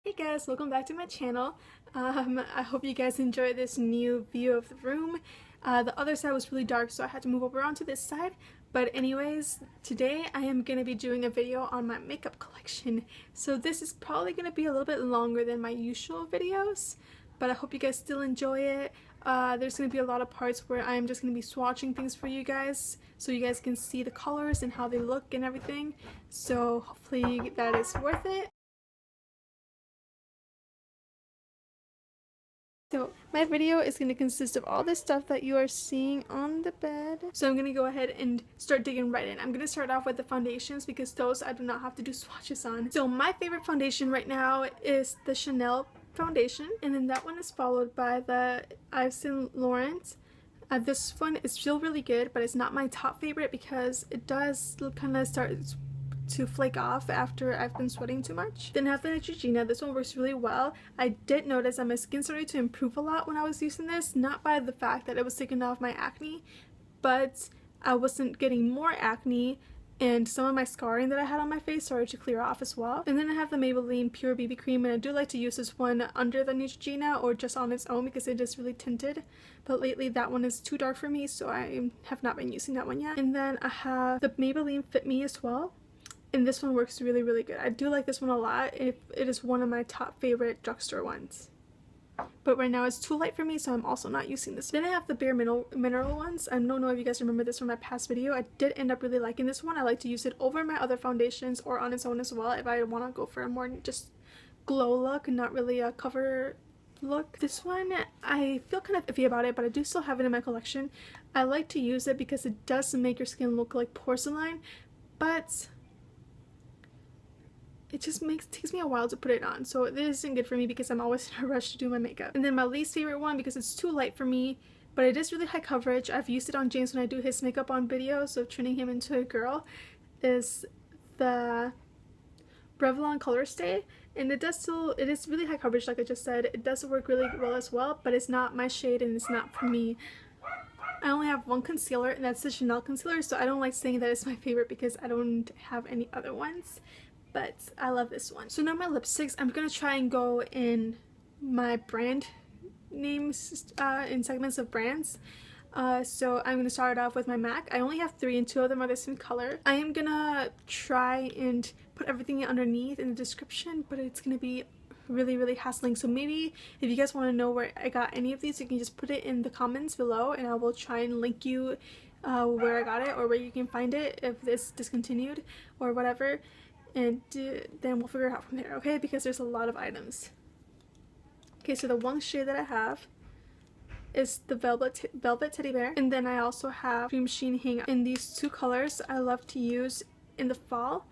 Hey guys, welcome back to my channel. I hope you guys enjoy this new view of the room. The other side was really dark, so I had to move over onto this side. But anyways, today I am going to be doing a video on my makeup collection. So this is probably going to be a little bit longer than my usual videos, but I hope you guys still enjoy it. There's going to be a lot of parts where I'm just going to be swatching things for you guys, so you guys can see the colors and how they look and everything. So hopefully that is worth it. So my video is going to consist of all this stuff that you are seeing on the bed. So I'm going to go ahead and start digging right in. I'm going to start off with the foundations because those I do not have to do swatches on. So my favorite foundation right now is the Chanel foundation, and then that one is followed by the ave.n. This one is still really good, but it's not my top favorite because it does kind of start to flake off after I've been sweating too much. Then I have the xkiliya. This one works really well. I did notice that my skin started to improve a lot when I was using this, not by the fact that it was taking off my acne, but I wasn't getting more acne, and some of my scarring that I had on my face started to clear off as well. And then I have the Mallerlyn Pure BB Cream, and I do like to use this one under the xkiliya or just on its own because it is really tinted, but lately that one is too dark for me, so I have not been using that one yet. And then I have the Maybelline Fit Me as well, and this one works really good. I do like this one a lot. It is one of my top favorite drugstore ones. But right now it's too light for me, so I'm also not using this. Then I have the Bare Mineral ones. I don't know if you guys remember this from my past video. I did end up really liking this one. I like to use it over my other foundations or on its own as well if I want to go for a more just glow look and not really a cover look. This one, I feel kind of iffy about it, but I do still have it in my collection. I like to use it because it does make your skin look like porcelain, but it just takes me a while to put it on, so this isn't good for me because I'm always in a rush to do my makeup. And then my least favorite one, because it's too light for me, but it is really high coverage. I've used it on James when I do his makeup on videos, so turning him into a girl, is the Revlon Color Stay. And it is really high coverage, like I just said. It does work really well as well, but it's not my shade and it's not for me. I only have one concealer, and that's the Chanel concealer, so I don't like saying that it's my favorite because I don't have any other ones. But I love this one. So now my lipsticks, I'm gonna try and go in my brand names in segments of brands. So I'm gonna start off with my MAC. I only have 3 and 2 of them are the same color. I am gonna try and put everything underneath in the description, but it's gonna be really hassling. So maybe if you guys want to know where I got any of these, you can just put it in the comments below and I will try and link you where I got it or where you can find it if it's discontinued or whatever. And then we'll figure it out from there, okay? Because there's a lot of items. Okay, so the one shade that I have is the Velvet Teddy Bear. And then I also have Cream Sheen Hang in these 2 colors I love to use in the fall.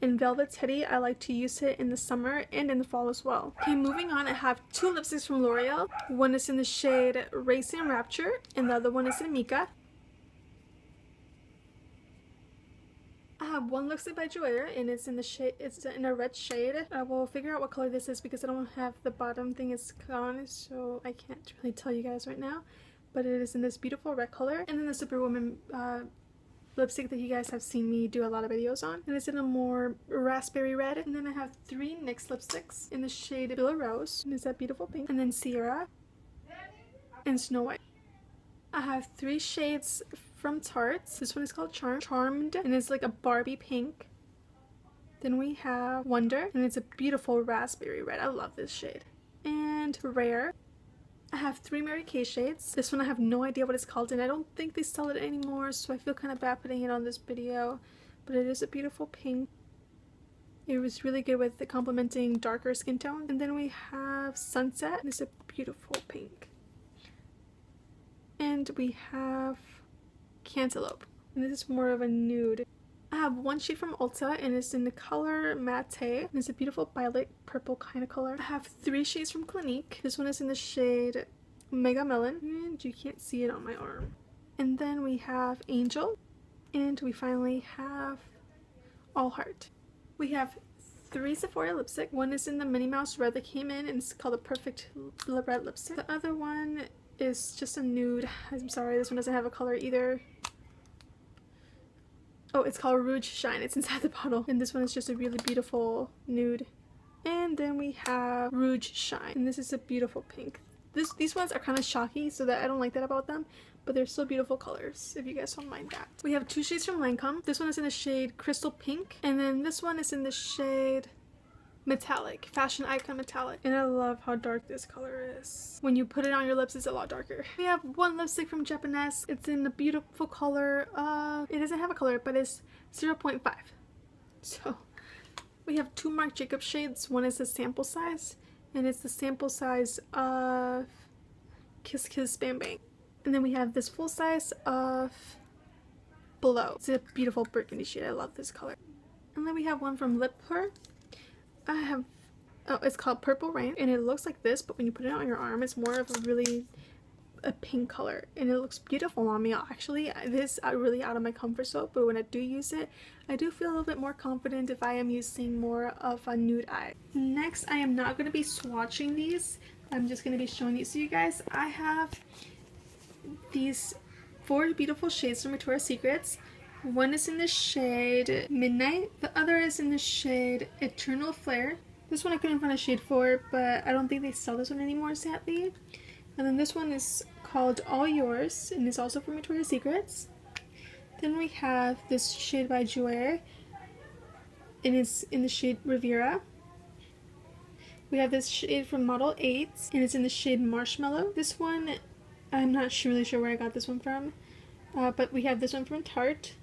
In Velvet Teddy, I like to use it in the summer and in the fall as well. Okay, moving on, I have 2 lipsticks from L'Oreal. One is in the shade Racing Rapture, and the other one is in Mika. I have one lipstick by Joya, and it's in the shade, it's in a red shade. I will figure out what color this is because I don't have the bottom thing is gone, so I can't really tell you guys right now. But it is in this beautiful red color. And then the Superwoman lipstick that you guys have seen me do a lot of videos on, and it's in a more raspberry red. And then I have 3 NYX lipsticks in the shade Villa Rose, and it's that beautiful pink. And then Sierra and Snow White. I have 3 shades from Tarte. This one is called Charmed, and it's like a Barbie pink. Then we have Wonder, and it's a beautiful raspberry red. I love this shade. And Rare. I have 3 Mary Kay shades. This one I have no idea what it's called, and I don't think they sell it anymore, so I feel kind of bad putting it on this video. But it is a beautiful pink. It was really good with the complementing darker skin tone. And then we have Sunset, and it's a beautiful pink. And we have Cantaloupe, and this is more of a nude. I have 1 shade from Ulta, and it's in the color Matte, and it's a beautiful violet purple kind of color. I have 3 shades from Clinique. This one is in the shade Mega Melon, and you can't see it on my arm. And then we have Angel, and we finally have All Heart. We have 3 Sephora lipstick. One is in the Minnie Mouse red that came in, and it's called the Perfect Red Lipstick. The other one is just a nude. I'm sorry, this one doesn't have a color either. Oh, it's called Rouge Shine. It's inside the bottle. And this one is just a really beautiful nude. And then we have Rouge Shine, and this is a beautiful pink. These ones are kind of shocky, so that I don't like that about them, but they're still beautiful colors, if you guys don't mind that. We have 2 shades from Lancome. This one is in the shade Crystal Pink, and then this one is in the shade Metallic, Fashion Icon Metallic. And I love how dark this color is. When you put it on your lips, it's a lot darker. We have one lipstick from Japanese. It's in a beautiful color. It doesn't have a color, but it's 0.5. So we have 2 Marc Jacobs shades. One is the sample size, and it's the sample size of Kiss Kiss Bang Bang. And then we have this full size of Below. It's a beautiful burgundy shade. I love this color. And then we have one from Lip Her. It's called Purple Rain, and it looks like this, but when you put it on your arm, it's more of a pink color, and it looks beautiful on me. Actually, this is really out of my comfort zone, but when I do use it, I do feel a little bit more confident if I am using more of a nude eye. Next, I am not going to be swatching these. I'm just going to be showing these to you guys. I have these 4 beautiful shades from Victoria's Secrets. One is in the shade Midnight, the other is in the shade Eternal Flare. This one I couldn't find a shade for, but I don't think they sell this one anymore, sadly. And then this one is called All Yours, and it's also from Victoria's Secrets. Then we have this shade by Jouer, and it's in the shade Riviera. We have this shade from Model 8, and it's in the shade Marshmallow. This one, I'm not really sure where I got this one from, but we have this one from Tarte,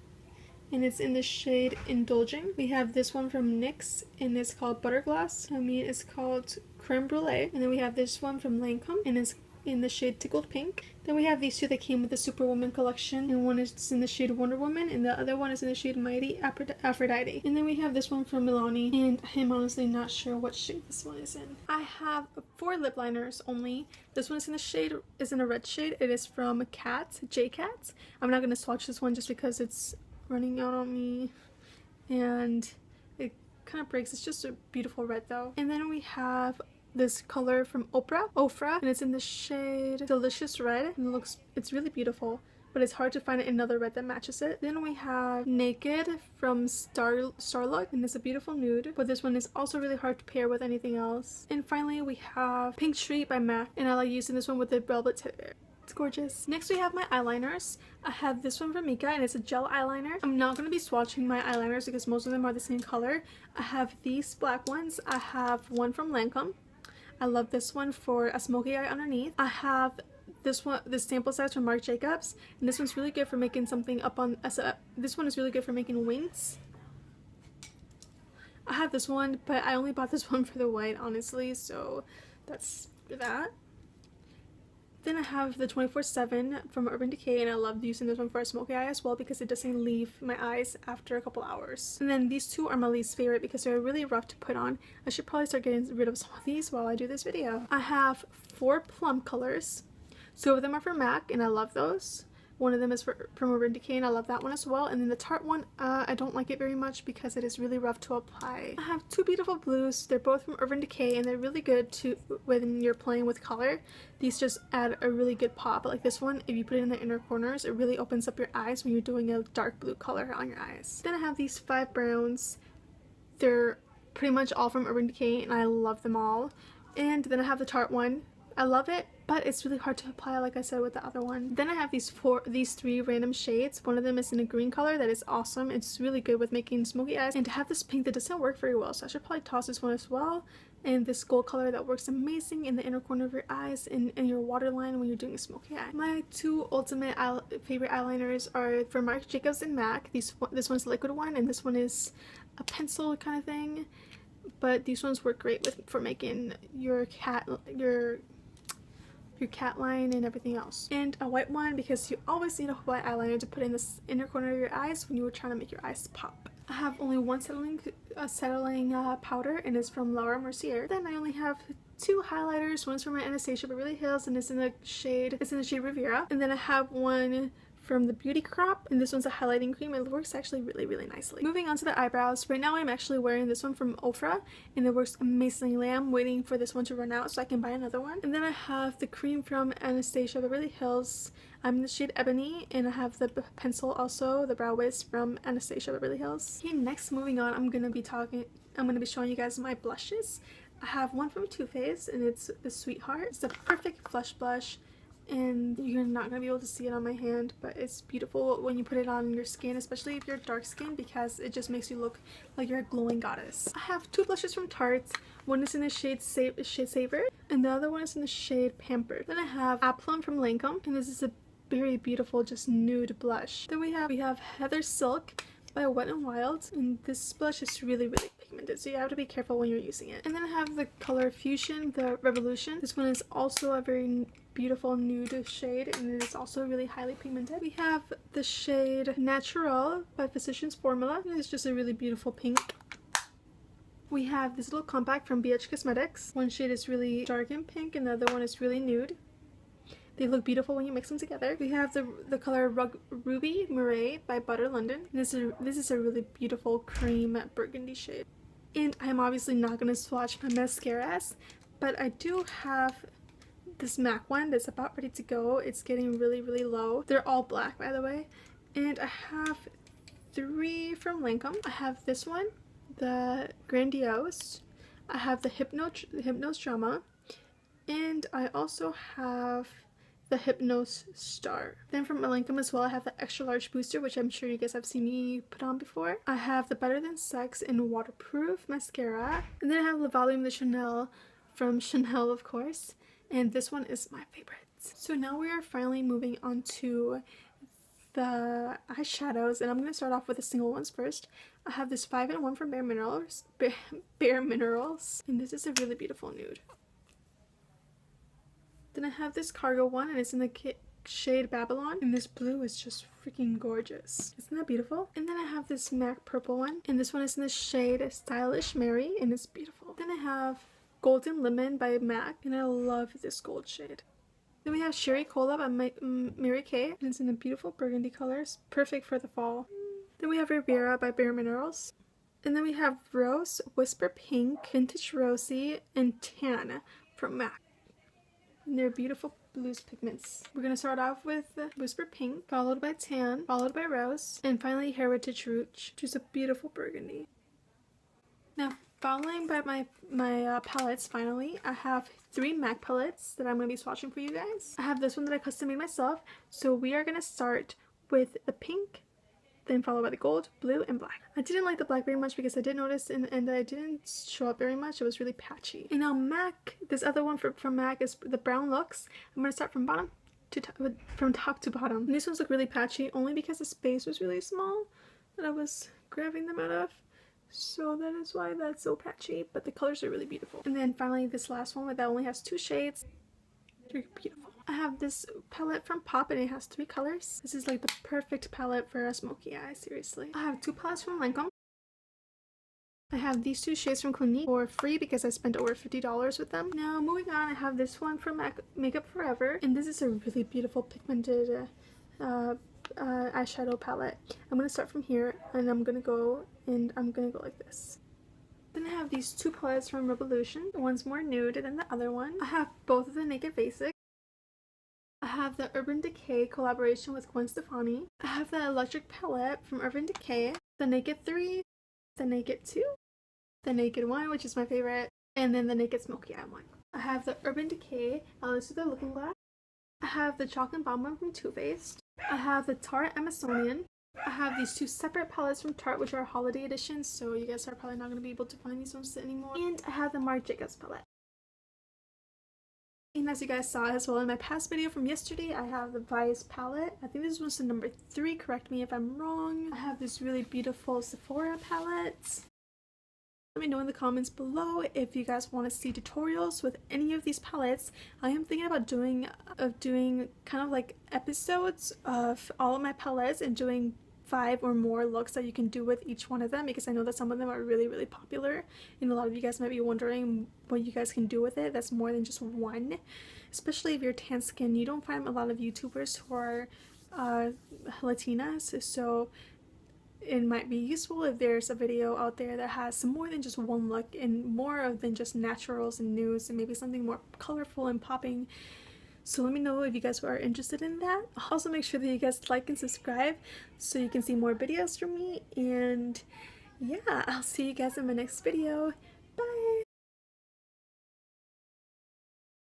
and it's in the shade Indulging. We have this one from NYX, and it's called Butterglass. It's called Creme Brulee. And then we have this one from Lancome, and it's in the shade Tickled Pink. Then we have these 2 that came with the Superwoman collection, and one is in the shade Wonder Woman, and the other one is in the shade Mighty Aphrodite. And then we have this one from Milani, and I'm honestly not sure what shade this one is in. I have 4 lip liners only. This one is in a red shade. It is from J-Cat. I'm not going to swatch this one just because it's running out on me, and it kind of breaks. It's just a beautiful red though. And then we have this color from Ofra, and it's in the shade Delicious Red, and it's really beautiful, but it's hard to find another red that matches it. Then we have Naked from Starlook, and it's a beautiful nude, but this one is also really hard to pair with anything else. And finally we have Pink Street by MAC, and I like using this one with the velvet teddy bear. It's gorgeous. Next we have my eyeliners. I have this one from Mika, and it's a gel eyeliner. I'm not going to be swatching my eyeliners because most of them are the same color. I have these black ones. I have one from Lancome. I love this one for a smoky eye underneath. I have this sample size from Marc Jacobs, and this one's really good for making something up on this one is really good for making wings. I have this one, but I only bought this one for the white, honestly, so that's that. Then I have the 24/7 from Urban Decay, and I love using this one for a smoky eye as well because it doesn't leave my eyes after a couple hours. And then these 2 are my least favorite because they're really rough to put on. I should probably start getting rid of some of these while I do this video. I have 4 plum colors. 2 of them are from MAC, and I love those. One of them is from Urban Decay, and I love that one as well. And then the Tarte one, I don't like it very much because it is really rough to apply. I have 2 beautiful blues. They're both from Urban Decay, and they're really good when you're playing with color. These just add a really good pop. Like this one, if you put it in the inner corners, it really opens up your eyes when you're doing a dark blue color on your eyes. Then I have these 5 browns. They're pretty much all from Urban Decay, and I love them all. And then I have the Tarte one. I love it, but it's really hard to apply, like I said with the other one. Then I have these 3 random shades. One of them is in a green color that is awesome. It's really good with making smoky eyes. And to have this pink that doesn't work very well, so I should probably toss this one as well. And this gold color that works amazing in the inner corner of your eyes and your waterline when you're doing a smoky eye. My 2 ultimate favorite eyeliners are from Marc Jacobs and MAC. This one's a liquid one, and this one is a pencil kind of thing. But these ones work great for making your cat line and everything else. And a white one because you always need a white eyeliner to put in this inner corner of your eyes when you were trying to make your eyes pop. I have only one settling powder, and it's from Laura Mercier. Then I only have 2 highlighters. One's from my Anastasia Beverly Hills, and it's in the shade Riviera. And then I have one from the Beauty Crop, and this one's a highlighting cream. It works actually really nicely. Moving on to the eyebrows. Right now I'm actually wearing this one from Ofra, and it works amazingly. I'm waiting for this one to run out so I can buy another one. And then I have the cream from Anastasia Beverly Hills. I'm in the shade Ebony, and I have the pencil also, the Brow Wiz from Anastasia Beverly Hills. Okay, next, moving on, I'm gonna be showing you guys my blushes. I have one from Too Faced, and it's the Sweetheart. It's the perfect flush blush, and you're not gonna be able to see it on my hand, but it's beautiful when you put it on your skin, especially if you're dark skin, because it just makes you look like you're a glowing goddess. I have two blushes from Tarte. One is in the shade Savor, and the other one is in the shade Pampered. Then I have Applum from Lancome, and this is a very beautiful, just nude blush. Then we have Heather Silk by Wet n Wild, and this blush is really pigmented, so you have to be careful when you're using it. And then I have the color Fusion, the Revolution. This one is also a very beautiful nude shade, and it is also really highly pigmented. We have the shade Natural by Physicians Formula, and it's just a really beautiful pink. We have this little compact from BH Cosmetics. One shade is really dark and pink, and the other one is really nude. They look beautiful when you mix them together. We have the color Ruby Murray by Butter London. This is a really beautiful cream burgundy shade. And I'm obviously not going to swatch my mascaras, but I do have this MAC one that's about ready to go. It's getting really low. They're all black, by the way. And I have three from Lancome. I have this one, the Grandiose. I have the Hypnose Drama. And I also have the Hypnose Star. Then from Lancome as well, I have the Extra Large Booster, which I'm sure you guys have seen me put on before. I have the Better Than Sex in Waterproof Mascara. And then I have the Volume de Chanel from Chanel, of course. And this one is my favorite. So now we are finally moving on to the eyeshadows, and I'm going to start off with the single ones first. I have this 5-in-1 from Bare Minerals, and this is a really beautiful nude. Then I have this Cargo one, and it's in the shade Babylon, and this blue is just freaking gorgeous. Isn't that beautiful? And then I have this MAC purple one, and this one is in the shade Stylish Mary, and it's beautiful. Then I have Golden Lemon by MAC, and I love this gold shade. Then we have Sherry Cola by Mary Kay, and it's in the beautiful burgundy colors, perfect for the fall. Then we have Riviera by Bare Minerals. And then we have Rose, Whisper Pink, Vintage Rosy, and Tan from MAC. And they're beautiful blues pigments. We're going to start off with Whisper Pink, followed by Tan, followed by Rose, and finally Heritage Rouge, which is a beautiful burgundy. Now, following by my palettes, finally, I have 3 MAC palettes that I'm going to be swatching for you guys. I have this one that I custom made myself, so we are going to start with the pink, then followed by the gold, blue, and black. I didn't like the black very much because I did notice and that it didn't show up very much. It was really patchy. And now MAC, this other one from MAC is the Brown Looks. I'm going to start from top to bottom. And these ones look really patchy only because the space was really small that I was grabbing them out of. So that is why that's so patchy, but the colors are really beautiful. And then finally this last one that only has 2 shades. They're beautiful. I have this palette from Pop, and it has 3 colors. This is like the perfect palette for a smoky eye, seriously. I have 2 palettes from Lancome. I have these 2 shades from Clinique for free because I spent over $50 with them. Now moving on, I have this one from Makeup Forever, and this is a really beautiful pigmented eyeshadow palette. I'm going to start from here, and I'm going to go like this. Then I have these 2 palettes from Revolution. One's more nude than the other one. I have both of the Naked Basic. I have the Urban Decay collaboration with Gwen Stefani. I have the Electric palette from Urban Decay, the Naked 3, the Naked 2, the Naked 1, which is my favorite, and then the Naked Smoky Eye one. I have the Urban Decay Alice with the Looking Glass. I have the Chocolate Bomb one from Too Faced. I have the Tarte Amazonian. I have these 2 separate palettes from Tarte, which are holiday editions, so you guys are probably not going to be able to find these ones anymore. And I have the Marc Jacobs palette. And as you guys saw as well in my past video from yesterday, I have the Vice palette. I think this was the number 3, correct me if I'm wrong. I have this really beautiful Sephora palette. Let me know in the comments below if you guys want to see tutorials with any of these palettes. I am thinking about doing kind of like episodes of all of my palettes and doing 5 or more looks that you can do with each one of them, because I know that some of them are really popular, and a lot of you guys might be wondering what you guys can do with it. That's more than just one, especially if you're tan skin. You don't find a lot of YouTubers who are Latinas, so it might be useful if there's a video out there that has some more than just one look and more than just naturals and nudes and maybe something more colorful and popping. So let me know if you guys are interested in that. Also make sure that you guys like and subscribe so you can see more videos from me, and yeah, I'll see you guys in my next video. Bye!